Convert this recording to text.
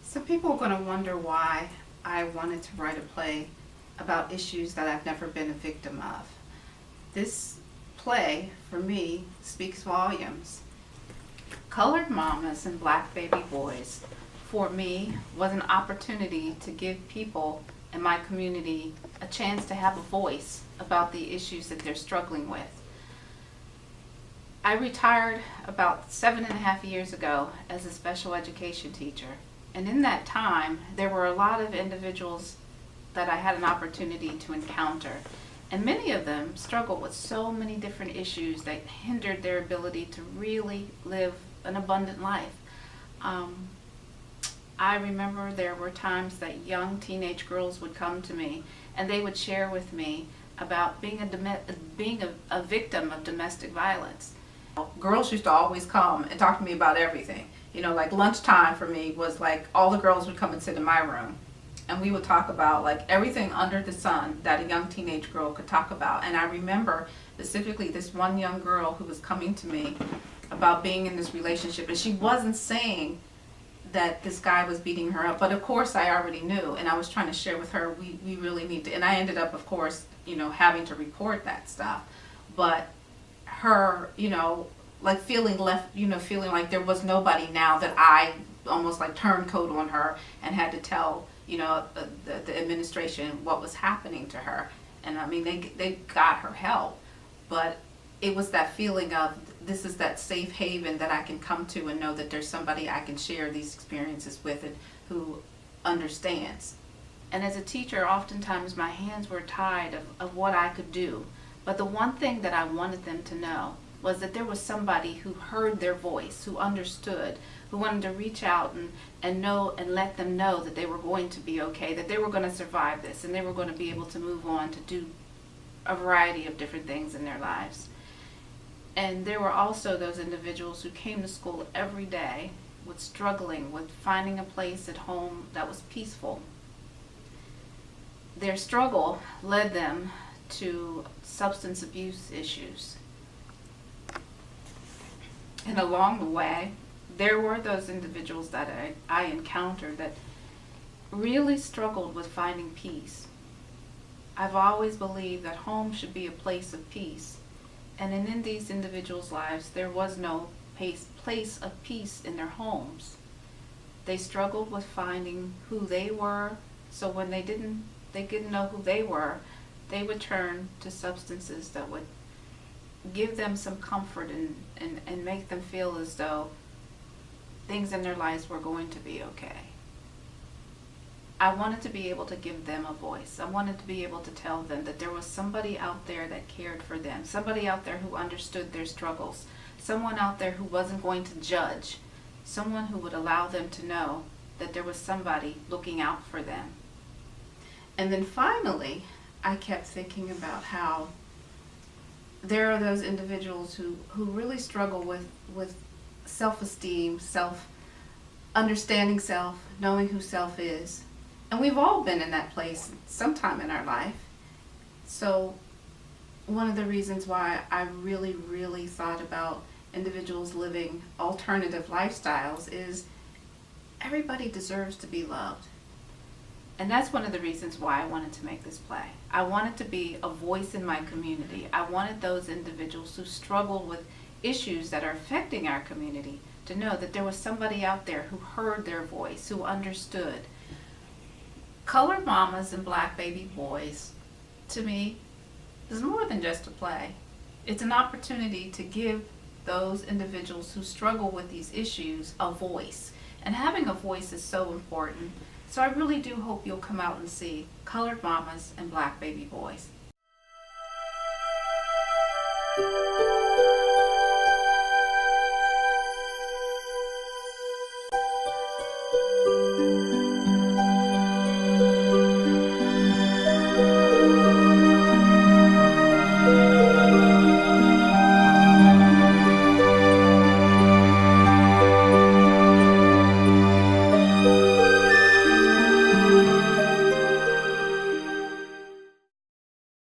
So people are going to wonder why I wanted to write a play about issues that I've never been a victim of. This play, for me, speaks volumes. Colored Mommas and Black Baby Boys, for me, was an opportunity to give people in my community a chance to have a voice about the issues that they're struggling with. I retired about 7.5 years ago as a special education teacher. And in that time, there were a lot of individuals that I had an opportunity to encounter. And many of them struggled with so many different issues that hindered their ability to really live an abundant life. I remember there were times that young teenage girls would come to me and they would share with me about being a victim of domestic violence. Girls used to always come and talk to me about everything. You know, like lunchtime for me was like all the girls would come and sit in my room and we would talk about like everything under the sun that a young teenage girl could talk about. And I remember specifically this one young girl who was coming to me about being in this relationship, and she wasn't saying that this guy was beating her up, but of course I already knew, and I was trying to share with her, we really need to, and I ended up, of course, having to report that stuff. But her, like feeling left, feeling like there was nobody now, that I almost like turncoat on her and had to tell, the administration what was happening to her. And I mean, they got her help, but it was that feeling of, this is that safe haven that I can come to and know that there's somebody I can share these experiences with and who understands. And as a teacher, oftentimes my hands were tied of what I could do. But the one thing that I wanted them to know was that there was somebody who heard their voice, who understood, who wanted to reach out and know and let them know that they were going to be okay, that they were going to survive this, and they were going to be able to move on to do a variety of different things in their lives. And there were also those individuals who came to school every day struggling with finding a place at home that was peaceful. Their struggle led them to substance abuse issues. And along the way, there were those individuals that I encountered that really struggled with finding peace. I've always believed that home should be a place of peace. And in these individuals' lives, there was no place of peace in their homes. They struggled with finding who they were, so when they didn't know who they were, they would turn to substances that would give them some comfort and make them feel as though things in their lives were going to be okay. I wanted to be able to give them a voice. I wanted to be able to tell them that there was somebody out there that cared for them, somebody out there who understood their struggles, someone out there who wasn't going to judge, someone who would allow them to know that there was somebody looking out for them. And then finally, I kept thinking about how there are those individuals who really struggle with self-esteem, understanding self, knowing who self is. And we've all been in that place sometime in our life. So one of the reasons why I really, really thought about individuals living alternative lifestyles is everybody deserves to be loved. And that's one of the reasons why I wanted to make this play. I wanted to be a voice in my community. I wanted those individuals who struggle with issues that are affecting our community to know that there was somebody out there who heard their voice, who understood. Colored Mommas and Black Baby Boys, to me, is more than just a play. It's an opportunity to give those individuals who struggle with these issues a voice. And having a voice is so important. So I really do hope you'll come out and see Colored Mommas and Black Baby Boys.